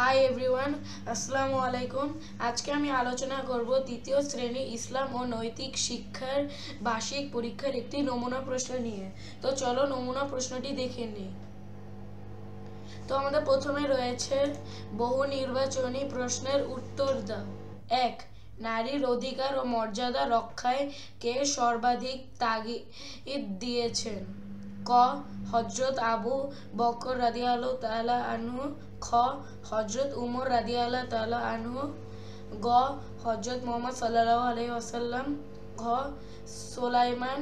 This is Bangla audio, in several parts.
হাই এভরিওয়ান, আসসালামু আলাইকুম। আজকে আমি আলোচনা করব তৃতীয় শ্রেণী ইসলাম ও নৈতিক শিক্ষার বার্ষিক পরীক্ষার একটি নমুনা প্রশ্ন নিয়ে। তো চলো নমুনা প্রশ্নটি দেখে নিই। তো আমাদের প্রথমে রয়েছে বহু নির্বাচনী প্রশ্নের উত্তর দাও। ১. নারীর অধিকার ও মর্যাদা রক্ষায় কে সর্বাধিক তাগিদ দিয়েছেন? ক. হযরত আবু বকর রাদিয়াল্লাহু তাআলা আনহু। খ. হযরত উমর রাদিয়াল্লাহু তাআলা আনহু। গ. হযরত মুহাম্মদ সাল্লাল্লাহু আলাইহি ওয়াসাল্লাম। ঘ. সুলাইমান।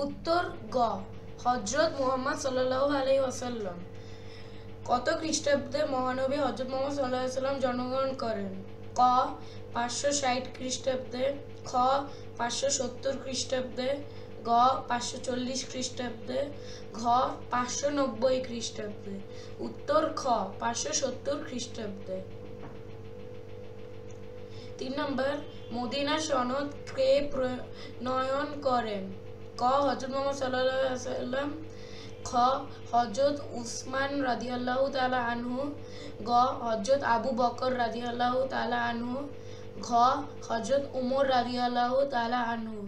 উত্তর গ. হযরত মুহাম্মদ সাল্লাল্লাহু আলাইহি ওয়াসাল্লাম। কত খ্রিস্টাব্দে মহানবী হযরত মুহাম্মদ সাল্লাল্লাহু আলাইহি ওয়াসাল্লাম জন্মগ্রহণ করেন? ক. 560 খ্রিস্টাব্দে। খ. 570 খ্রিস্টাব্দে। গ. 540 খ্রিস্টাব্দে। ঘ. 590 খ্রিস্টাব্দে। উত্তর খ. 570 খ্রিস্টাব্দে। 3 নম্বর, মদিনা সনদ কে প্রণয়ন করেন? ক. হযরত মুহাম্মদ সাল্লাল্লাহু আলাইহি ওয়াসাল্লাম। খ. হযরত উসমান রাদিয়াল্লাহু তাআলা আনহু। গ. হযরত আবু বকর রাদিয়াল্লাহু তাআলা আনহু। ঘ. হযরত উমর রাদিয়াল্লাহু তাআলা আনহু।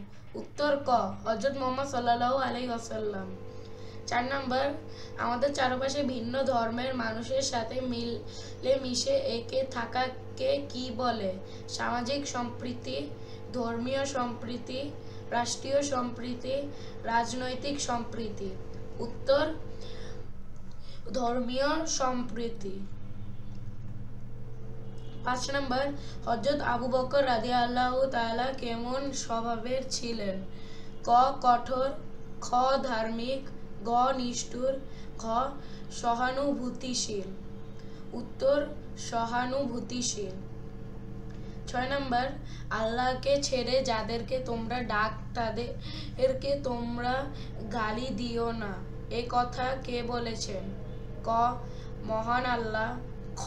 উত্তর ক. হযরত মুহাম্মদ সাল্লাল্লাহু আলাইহি ওয়াসাল্লাম। 4 নম্বর, আমাদের চারপাশে ভিন্ন ধর্মের মানুষের সাথে মিলেমিশে একে থাকাকে কি বলে? সামাজিক সম্প্রীতি, ধর্মীয় সম্প্রীতি, রাষ্ট্রীয় সম্প্রীতি, রাজনৈতিক সম্প্রীতি। উত্তর ধর্মীয় সম্প্রীতি। 5 নম্বর, হযরত আবু বকর রাদিয়াল্লাহু তাআলা কেমন স্বভাবের ছিলেন? ক. কঠোর। খ. ধার্মিক। গ. নিষ্ঠুর। ঘ. সহানুভূতিশীল। উত্তর সহানুভূতিশীল। 6 নম্বর, আল্লাহকে ছেড়ে যাদেরকে তোমরা ডাক তাদেরকে তোমরা গালি দিও না, এ কথা কে বলেছেন? ক. মহান আল্লাহ। খ.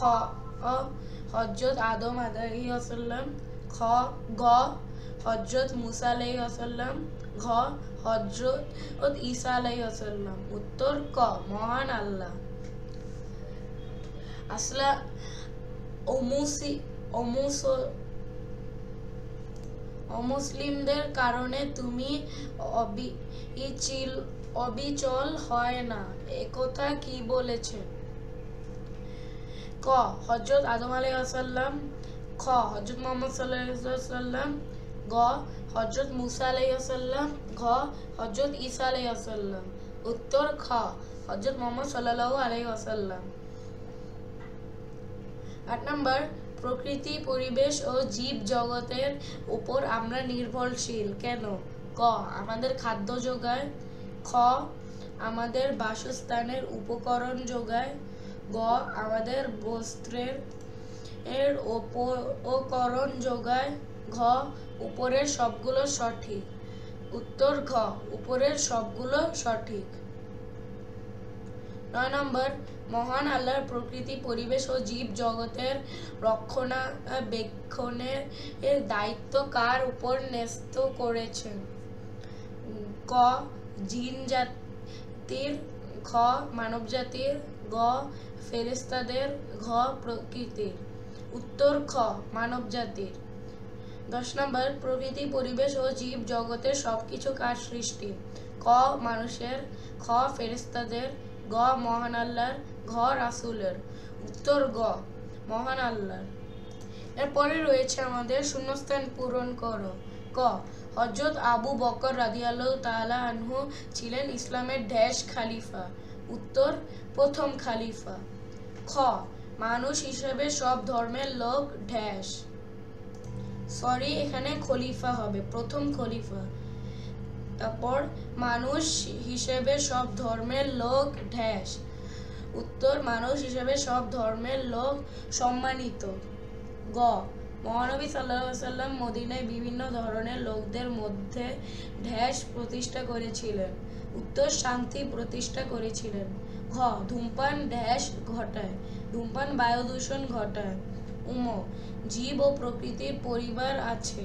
হযরত আদম আলাইহিস সালাম। গ. হযরত মুসা আলাইহিস সালাম। ঘ. হযরত ঈসা আলাইহিস সালাম। উত্তর ক. মহান আল্লাহ। আসলা অমুসলিমদের কারণে তুমি অবিচল হয় না, একথা কি বলেছেন? ক. হযরত আদম আলাইহিস সালাম। খ. হযরত মুহাম্মদ সাল্লাল্লাহু আলাইহি ওয়াসাল্লাম। গ. হযরত মুসা আলাইহিস সালাম। ঘ. হযরত ঈসা আলাইহিস সালাম। উত্তর খ. হযরত মুহাম্মদ সাল্লাল্লাহু আলাইহি ওয়াসাল্লাম। 8 নম্বর, প্রকৃতি, পরিবেশ ও জীব জগতের উপর আমরা নির্ভরশীল কেন? ক. আমাদের খাদ্য যোগায়। খ. আমাদের বাসস্থানের উপকরণ যোগায়। গ. আমাদের বস্ত্রের উপকরণ যোগায়। ঘ. উপরের সবগুলো সঠিক। উত্তর ঘ. উপরের সবগুলো সঠিক। 9 নম্বর, মহান আল্লাহর প্রকৃতি, পরিবেশ ও জীব জগতের রক্ষণাবেক্ষণের দায়িত্ব কার উপর ন্যস্ত করেছেন? ক. জিন জাতির। খ. মানব জাতির। গ. ফেরেশতাদের। ঘ. প্রকৃতির। উত্তর খ. মানব জাতির। 10 নম্বর, প্রকৃতি, পরিবেশ ও জীব জগতের সবকিছু কার সৃষ্টি? ক. মানুষের। খ. ফেরেশতাদের। গ. মহান আল্লাহর। ঘ. রাসূলের। উত্তর গ. মহান আল্লাহর। এরপরে রয়েছে আমাদের শূন্যস্থান পূরণ করো। ক. হযরত আবু বকর রাদিয়াল্লাহু তাআলা আনহু ছিলেন ইসলামের ড্যাশ খালিফা? উত্তর প্রথম খালিফা। খ. মানুষ হিসেবে সব ধর্মের লোক ড্যাশ। এখানে খলিফা হবে, প্রথম খলিফা। তারপর মানুষ হিসেবে সব ধর্মের লোক ড্যাশ। উত্তর মানুষ হিসেবে সব ধর্মের লোক সম্মানিত। গ. মহানবী সাল্লাল্লাহু আলাইহি ওয়াসাল্লাম মদিনায় বিভিন্ন ধরনের লোকদের মধ্যে ড্যাশ প্রতিষ্ঠা করেছিলেন? উত্তর শান্তি প্রতিষ্ঠা করেছিলেন। ঘ. ধূমপান ড্যাশ ঘটায়? ধূমপান বায়ু দূষণ ঘটায়। উম. জীব ও প্রকৃতির পরিবার আছে।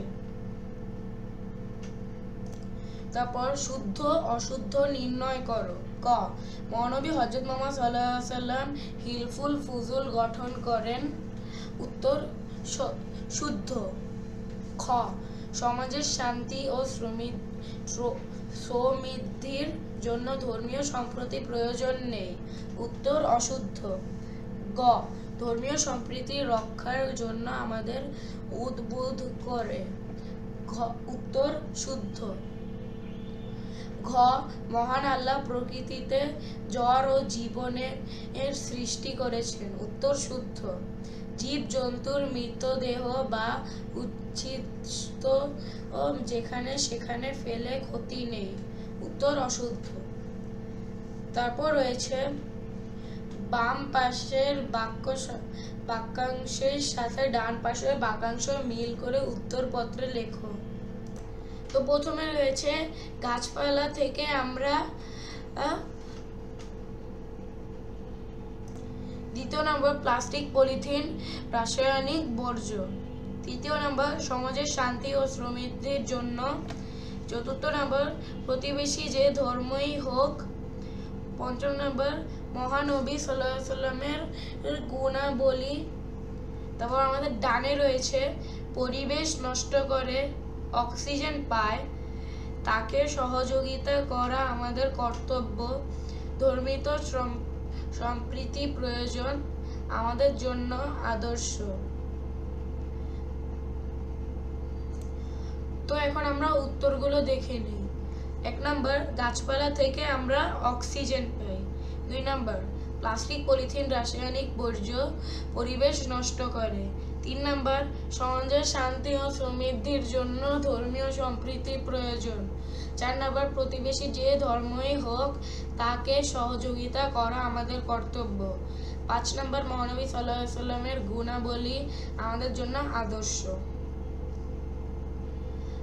তারপর শুদ্ধ অশুদ্ধ নির্ণয় করো। ক, মহানবী হযরত মুহাম্মদ সাল্লাল্লাহু আলাইহি ওয়াসাল্লাম হিলফুল ফুজুল গঠন করেন। উত্তর শুদ্ধ। খ, সমাজের শান্তি ও সমৃদ্ধির জন্য ধর্মীয় সম্প্রীতি প্রয়োজন নেই। উত্তর অশুদ্ধ। গ, ধর্মীয় সম্প্রীতি রক্ষার জন্য আমাদের উদ্বুদ্ধ করে। উত্তর শুদ্ধ। ঘ, মহান আল্লাহ প্রকৃতিতে জড় ও জীবনের সৃষ্টি করেছেন। উত্তর শুদ্ধ। জীব জন্তুর মৃতদেহ বা উচ্ছিষ্ট যেখানে সেখানে ফেলে ক্ষতি নেই। উত্তর অশুদ্ধ। তারপর রয়েছে বাম পাশের বাক্যাংশের সাথে ডান পাশের বাক্যাংশ মিল করে উত্তরপত্রে লেখো। তো প্রথমে রয়েছে গাছপালা থেকে আমরা, দ্বিতীয় নম্বর প্লাস্টিক পলিথিন রাসায়নিক বর্জ্য, তৃতীয় নম্বর সমাজের শান্তি ও সমৃদ্ধির জন্য, চতুর্থ নম্বর প্রতিবেশী যে ধর্মই হোক, পঞ্চম নম্বর মহানবী সাল্লাল্লাহু আলাইহি ওয়াসাল্লামের গুণাবলী। তারপর আমাদের ডানে রয়েছে পরিবেশ নষ্ট করে অক্সিজেন পায় তাকে সহযোগিতা করা আমাদের কর্তব্য। ধর্মীয় সম্প্রীতি প্রয়োজন আমাদের জন্য আদর্শ। তো এখন আমরা উত্তরগুলো দেখে নিই। 1 নম্বর গাছপালা থেকে আমরা অক্সিজেন পাই। 2 নম্বর প্লাস্টিক পলিথিন রাসায়নিক বর্জ্য পরিবেশ নষ্ট করে। 3 নম্বর সমাজের শান্তি ও সমৃদ্ধির জন্য ধর্মীয় সম্প্রীতি প্রয়োজন। 4 নম্বর প্রতিবেশী যে ধর্মই হোক তাকে সহযোগিতা করা আমাদের কর্তব্য। 5 নম্বর মহানবী সাল্লাল্লাহু আলাইহি ওয়াসাল্লামের গুণাবলী আমাদের জন্য আদর্শ।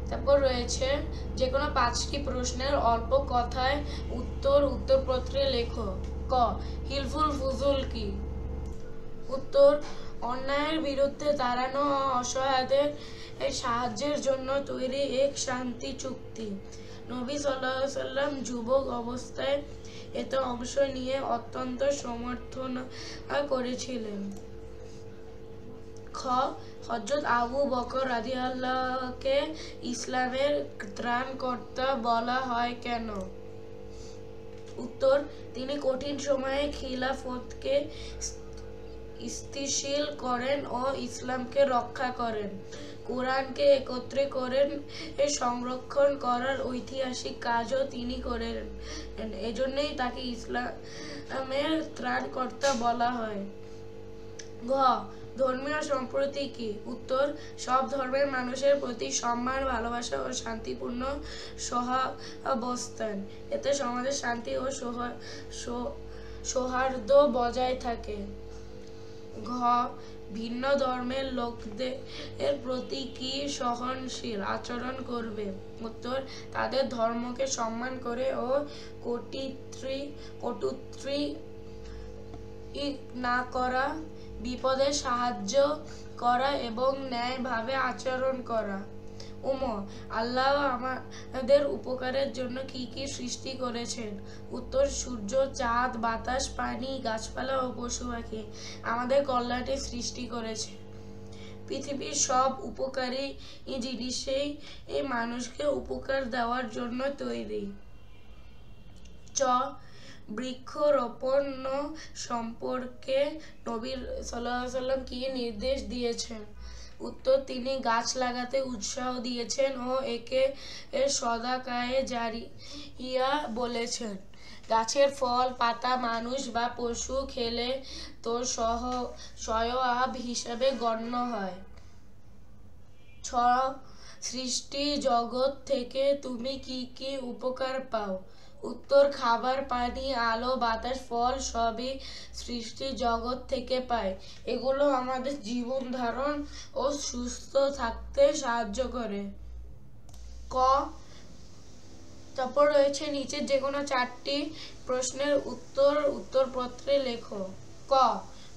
তারপর রয়েছে যে কোনো 5টি প্রশ্নের অল্প কথায় উত্তরপত্রে লেখো। ক, হিলফুল ফুজুল কি? উত্তর অন্যায়ের বিরুদ্ধে দাঁড়ানো ও অসহায়দের সাহায্যের জন্য তৈরি এক শান্তি চুক্তি। নবী সাল্লাল্লাহু আলাইহি ওয়াসাল্লাম যুবক অবস্থায় এতে অংশ নিয়ে অত্যন্ত সমর্থন করেছিলেন। খ, হযরত আবু বকর রাদিয়াল্লাহুকে ইসলামের ত্রাণকর্তা বলা হয় কেন? উত্তর তিনি কঠিন সময়ে খিলাফতকে স্থিতিশীল করেন ও ইসলামকে রক্ষা করেন। কোরআনকে একত্রে করেন সংরক্ষণ করার ঐতিহাসিক কাজও তিনি করেন। এজন্যই তাকে ইসলামের ত্রাণকর্তা বলা হয়। ঘ, ধর্মীয় সম্প্রীতি কি? উত্তর সব ধর্মের মানুষের প্রতি সম্মান, ভালোবাসা ও শান্তিপূর্ণ সহাবস্থান। এতে সমাজের শান্তি ও সৌহার্দ্য বজায় থাকে। ঘ, ভিন্ন ধর্মের লোকদের প্রতি কি সহনশীল আচরণ করবে? উত্তর তাদের ধর্মকে সম্মান করে ও কটূক্তি না করা, বিপদে সাহায্য করা এবং ন্যায়ভাবে আচরণ করা। আল্লাহ আমাদের উপকারের জন্য কি কি সৃষ্টি করেছেন? উত্তর সূর্য, চাঁদ, বাতাস, পানি, গাছপালা ও পশু পাখি আমাদের কল্যাণে সৃষ্টি করেছে। পৃথিবীর সব উপকারী জিনিসই এই মানুষকে উপকার দেওয়ার জন্য তৈরি। চ, বৃক্ষরোপণ সম্পর্কে নবী সাল্লাল্লাহু আলাইহি ওয়াসাল্লাম কি নির্দেশ দিয়েছেন? উত্তর তিনি গাছ লাগাতে উৎসাহ দিয়েছেন ও একে সদাকায়ে জারিয়া বলেছেন। গাছের ফল পাতা মানুষ বা পশু খেলে তো সওয়াব হিসাবে গণ্য হয়। ছ, সৃষ্টি জগৎ থেকে তুমি কি কি উপকার পাও? উত্তর খাবার, পানি, আলো, বাতাস, ফল সবই সৃষ্টি জগৎ থেকে পাই। এগুলো আমাদের জীবন ধারণ ও সুস্থ থাকতে সাহায্য করে। ক, তারপর রয়েছে নিচের যে কোনো 4টি প্রশ্নের উত্তরপত্রে লেখো। ক,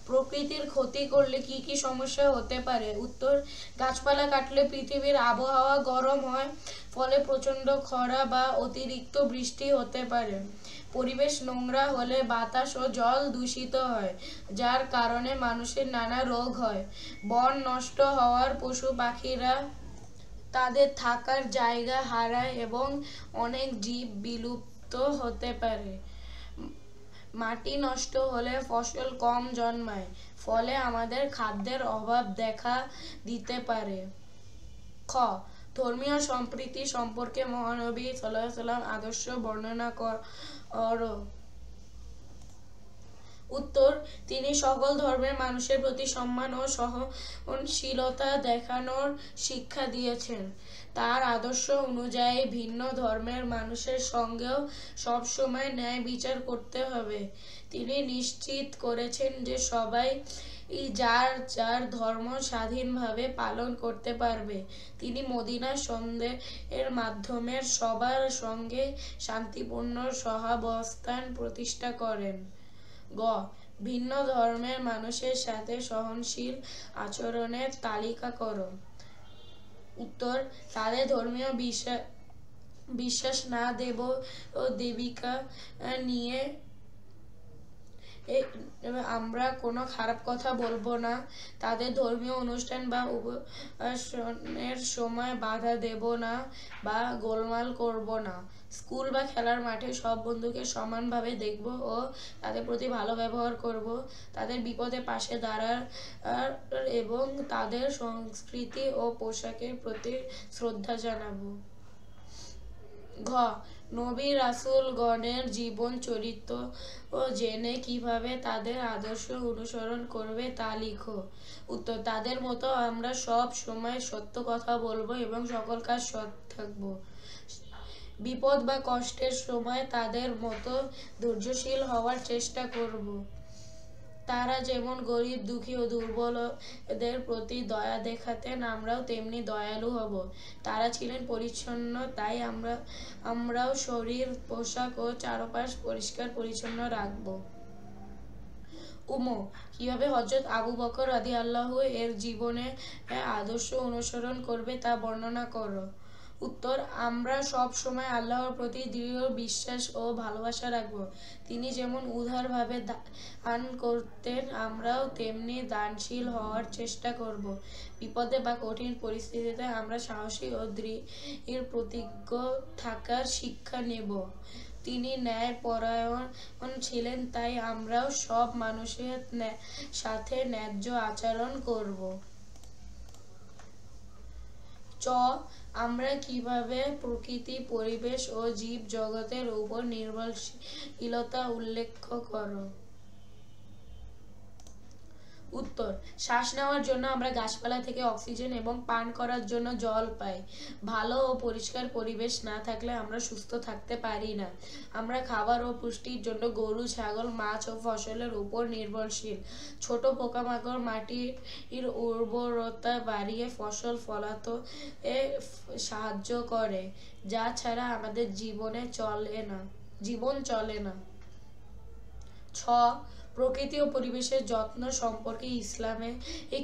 প্রকৃতির ক্ষতি করলে কি কি সমস্যা হতে পারে? উত্তর, গাছপালা কাটলে পৃথিবীর আবহাওয়া গরম হয়, ফলে প্রচণ্ড খরা বা অতিরিক্ত বৃষ্টি হতে পারে। পরিবেশ নোংরা হলে বাতাস ও জল দূষিত হয়, যার কারণে মানুষের নানা রোগ হয়। বন নষ্ট হওয়ার পশু পাখিরা তাদের থাকার জায়গা হারায় এবং অনেক জীব বিলুপ্ত হতে পারে। মাটি নষ্ট হলে ফসল কম জন্মায়, ফলে আমাদের খাদ্যের অভাব দেখা দিতে পারে। খ, ধর্মীয় সম্প্রীতি সম্পর্কে মহানবী সাল্লাল্লাহু আলাইহি ওয়াসাল্লাম আদর্শ বর্ণনা করো। উত্তর, তিনি সকল ধর্মের মানুষের প্রতি সম্মান ও সহনশীলতা দেখানোর শিক্ষা দিয়েছেন। তার আদর্শ অনুযায়ী ভিন্ন ধর্মের মানুষের সঙ্গেও সবসময় ন্যায় বিচার করতে হবে। তিনি নিশ্চিত করেছেন যে সবাই যার যার ধর্ম স্বাধীনভাবে পালন করতে পারবে। তিনি মদিনার সন্দেহের মাধ্যমে সবার সঙ্গে শান্তিপূর্ণ সহাবস্থান প্রতিষ্ঠা করেন। গ, ভিন্ন ধর্মের মানুষের সাথে সহনশীল আচরণের তালিকা করো। উত্তর, তাদের ধর্মীয় বিশ্বাস না দেব ও দেবিকা নিয়ে আমরা কোনো খারাপ কথা বলবো না। তাদের ধর্মীয় অনুষ্ঠান বা উপাসনের সময় বাধা দেব না বা গোলমাল করব না। স্কুল বা খেলার মাঠে সব বন্ধুকে সমানভাবে দেখব ও তাদের প্রতি ভালো ব্যবহার করব। তাদের বিপদে পাশে দাঁড়ার এবং তাদের সংস্কৃতি ও পোশাকের প্রতি শ্রদ্ধা জানাবো। ঘ, নবী রাসূলগণের জীবন চরিত্র ও জেনে কিভাবে তাদের আদর্শ অনুসরণ করবে তা লিখো। উত্তর, তাদের মতো আমরা সব সময় সত্য কথা বলবো এবং সকল কাজ সৎ থাকবো। বিপদ বা কষ্টের সময় তাদের মতো ধৈর্যশীল হওয়ার চেষ্টা করব। তারা যেমন গরিব, দুঃখী ও দুর্বলদের প্রতি দয়া দেখাতেন, আমরাও তেমনি দয়ালু হব। তারা ছিলেন পরিচ্ছন্ন, তাই আমরাও শরীর, পোশাক ও চারপাশ পরিষ্কার পরিচ্ছন্ন রাখব। কিভাবে হযরত আবু বকর রাদিয়াল্লাহু এর জীবনে আদর্শ অনুসরণ করবে তা বর্ণনা করো। উত্তর, আমরা সব সময় আল্লাহর প্রতি দৃঢ় বিশ্বাস ও ভালোবাসা রাখব। তিনি যেমন উদারভাবে দান করতেন, আমরাও তেমনি দানশীল হওয়ার চেষ্টা করব। বিপদে বা কঠিন পরিস্থিতিতে আমরা সাহসী ও দৃঢ় প্রতিজ্ঞ থাকার শিক্ষা নেব। তিনি ন্যায়পরায়ণ ছিলেন, তাই আমরাও সব মানুষের সাথে ন্যায্য আচরণ করব। চ, আমরা কিভাবে প্রকৃতি, পরিবেশ ও জীব জগতের উপর নির্ভরশীলতা উল্লেখ করো। উত্তর, শ্বাস নেওয়ার জন্য আমরা গাছপালা থেকে অক্সিজেন এবং পান করার জন্য জল পাই। ভালো ও পরিষ্কার পরিবেশ না থাকলে আমরা সুস্থ থাকতে পারি না। আমরা খাবার ও পুষ্টির জন্য গরু, ছাগল, মাছ ও ফসলের উপর নির্ভরশীল। ছোট পোকামাকড় মাটির উর্বরতা বাড়িয়ে ফসল ফলাতে সাহায্য করে, যা ছাড়া আমাদের জীবন চলে না। ছ, প্রকৃতি ও পরিবেশের যত্ন সম্পর্কে ইসলামে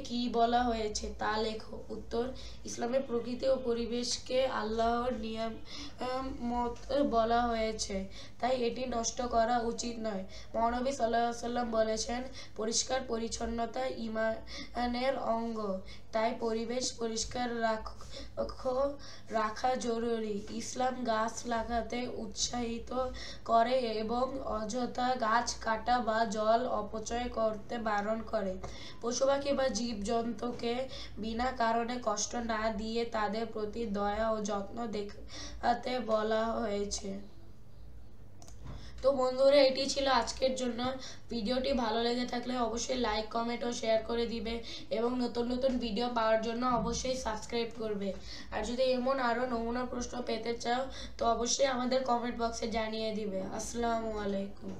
কি বলা হয়েছে তা লেখো। উত্তর, ইসলামে প্রকৃতি ও পরিবেশকে আল্লাহর নিয়ামত বলা হয়েছে, তাই এটি নষ্ট করা উচিত নয়। মহানবী সাল্লাল্লাহু আলাইহি ওয়াসাল্লাম বলেছেন, পরিষ্কার পরিচ্ছন্নতা ঈমানের অঙ্গ, তাই পরিবেশ পরিষ্কার রাখা জরুরি। ইসলাম গাছ লাগাতে উৎসাহিত করে এবং অযথা গাছ কাটা বা জল অপচয় করতে বারণ করে। পশুপাখি বা জীবজন্তুকে বিনা কারণে কষ্ট না দিয়ে তাদের প্রতি দয়া ও যত্ন দেখাতে বলা হয়েছে। তো বন্ধুরা, এটি ছিল আজকের জন্য। ভিডিওটি ভালো লেগে থাকলে অবশ্যই লাইক, কমেন্ট ও শেয়ার করে দিবে এবং নতুন নতুন ভিডিও পাওয়ার জন্য অবশ্যই সাবস্ক্রাইব করবে। আর যদি এমন আরও নমুনা প্রশ্ন পেতে চাও তো অবশ্যই আমাদের কমেন্ট বক্সে জানিয়ে দিবে। আসসালামু আলাইকুম।